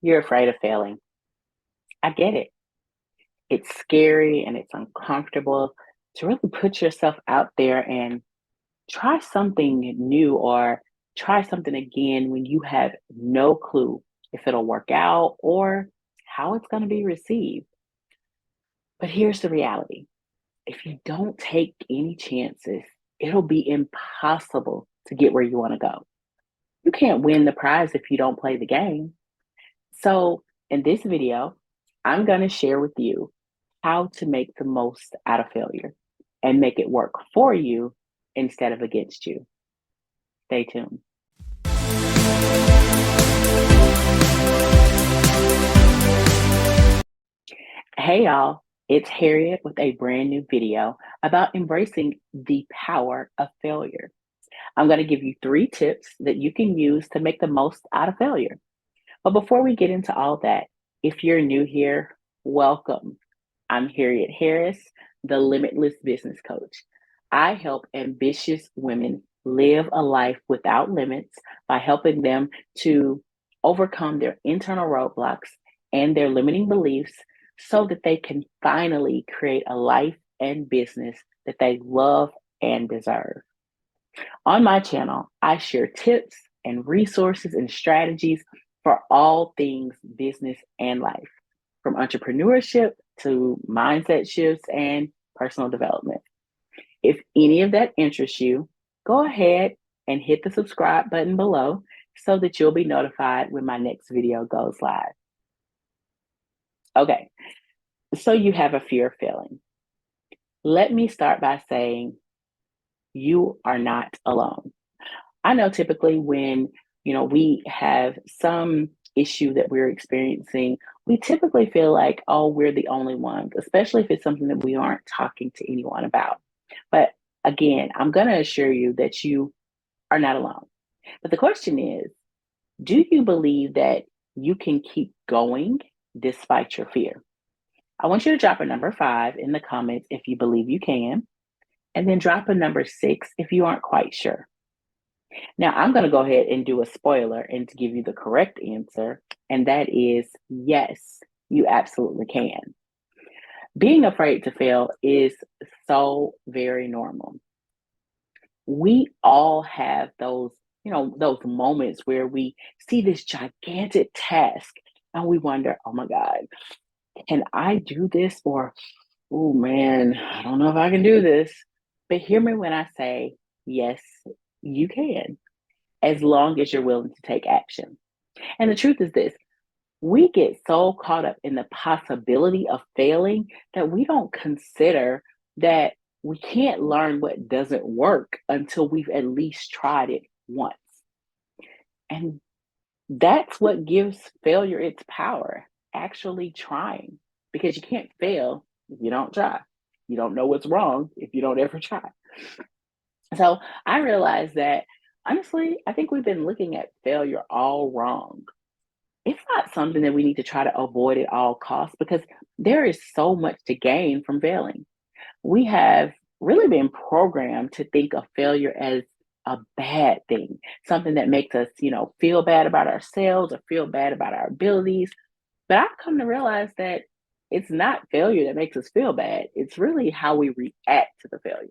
You're afraid of failing. I get it. It's scary and it's uncomfortable to really put yourself out there and try something new or try something again when you have no clue if it'll work out or how it's going to be received. But here's the reality: if you don't take any chances, it'll be impossible to get where you want to go. You can't win the prize if you don't play the game. So, in this video, I'm going to share with you how to make the most out of failure and make it work for you instead of against you. Stay tuned. Hey, y'all, it's Harriet with a brand new video about embracing the power of failure. I'm going to give you 3 tips that you can use to make the most out of failure. But before we get into all that, if you're new here, welcome. I'm Harriet Harris, the Limitless Business Coach. I help ambitious women live a life without limits by helping them to overcome their internal roadblocks and their limiting beliefs so that they can finally create a life and business that they love and deserve. On my channel, I share tips and resources and strategies for all things business and life, from entrepreneurship to mindset shifts and personal development. If any of that interests you, go ahead and hit the subscribe button below so that you'll be notified when my next video goes live. Okay, so you have a fear of failing. Let me start by saying you are not alone. I know typically when, we have some issue that we're experiencing, we typically feel like, oh, we're the only ones, especially if it's something that we aren't talking to anyone about. But again, I'm going to assure you that you are not alone. But the question is, do you believe that you can keep going despite your fear? I want you to drop a number 5 in the comments if you believe you can, and then drop a number 6 if you aren't quite sure. Now, I'm going to go ahead and do a spoiler and to give you the correct answer, and that is yes, you absolutely can. Being afraid to fail is so very normal. We all have those moments where we see this gigantic task and we wonder, oh my God, can I do this? Or, oh man, I don't know if I can do this. But hear me when I say, yes, you can, as long as you're willing to take action. And the truth is this: we get so caught up in the possibility of failing that we don't consider that we can't learn what doesn't work until we've at least tried it once. And that's what gives failure its power: actually trying. Because you can't fail if you don't try. You don't know what's wrong if you don't ever try. So I realized that honestly, I think we've been looking at failure all wrong. It's not something that we need to try to avoid at all costs because there is so much to gain from failing. We have really been programmed to think of failure as a bad thing, something that makes us, feel bad about ourselves or feel bad about our abilities. But I've come to realize that it's not failure that makes us feel bad. It's really how we react to the failure.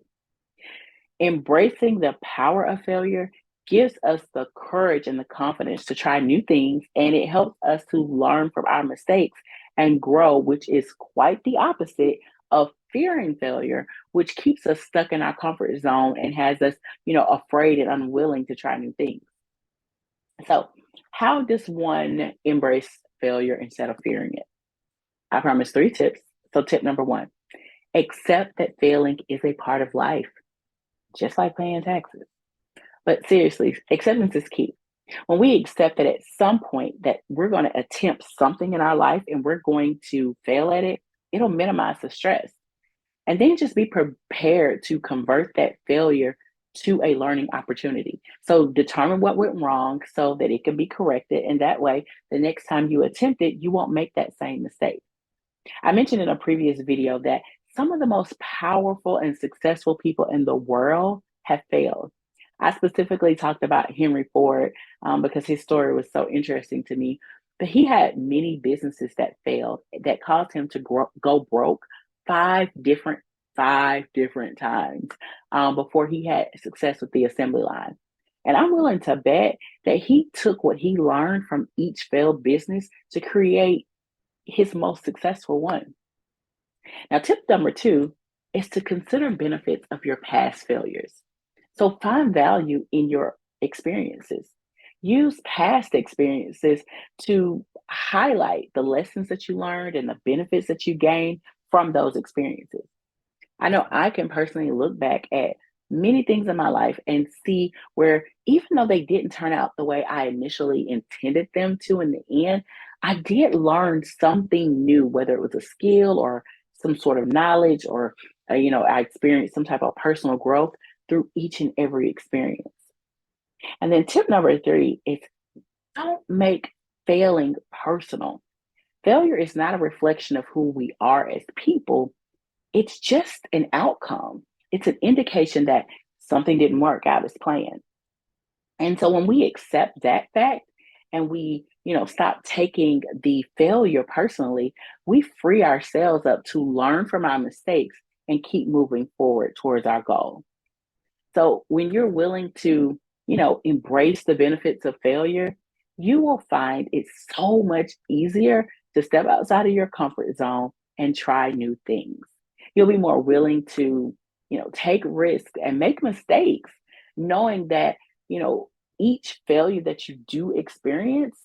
Embracing the power of failure gives us the courage and the confidence to try new things, and it helps us to learn from our mistakes and grow, which is quite the opposite of fearing failure, which keeps us stuck in our comfort zone and has us, afraid and unwilling to try new things. So, how does one embrace failure instead of fearing it? I promise 3 tips. So, tip number 1: accept that failing is a part of life, just like paying taxes. But seriously, acceptance is key. When we accept that at some point that we're going to attempt something in our life and we're going to fail at it, it'll minimize the stress. And then just be prepared to convert that failure to a learning opportunity. So determine what went wrong so that it can be corrected. And that way, the next time you attempt it, you won't make that same mistake. I mentioned in a previous video that some of the most powerful and successful people in the world have failed. I specifically talked about Henry Ford because his story was so interesting to me. But he had many businesses that failed that caused him to go broke five different five different times before he had success with the assembly line. And I'm willing to bet that he took what he learned from each failed business to create his most successful one. Now, tip number two is to consider benefits of your past failures. So find value in your experiences. Use past experiences to highlight the lessons that you learned and the benefits that you gained from those experiences. I know I can personally look back at many things in my life and see where, even though they didn't turn out the way I initially intended them to in the end, I did learn something new, whether it was a skill or some sort of knowledge, or I experienced some type of personal growth through each and every experience. And then tip number three is, don't make failing personal. Failure is not a reflection of who we are as people, it's just an outcome. It's an indication that something didn't work out as planned. And so when we accept that fact and we, stop taking the failure personally, we free ourselves up to learn from our mistakes and keep moving forward towards our goal. So when you're willing to, embrace the benefits of failure, you will find it's so much easier to step outside of your comfort zone and try new things. You'll be more willing to, take risks and make mistakes, knowing that, each failure that you do experience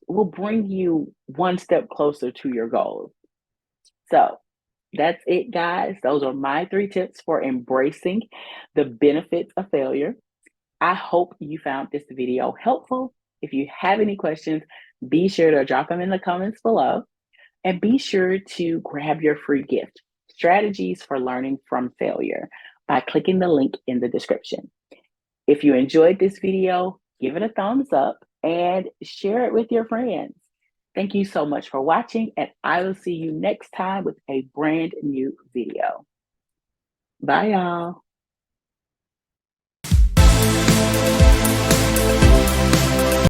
will bring you one step closer to your goals. So that's it, guys. Those are my three tips for embracing the benefits of failure. I hope you found this video helpful. If you have any questions, be sure to drop them in the comments below. And be sure to grab your free gift, Strategies for Learning from Failure, by clicking the link in the description. If you enjoyed this video, give it a thumbs up and share it with your friends. Thank you so much for watching, and I will see you next time with a brand new video. Bye, y'all.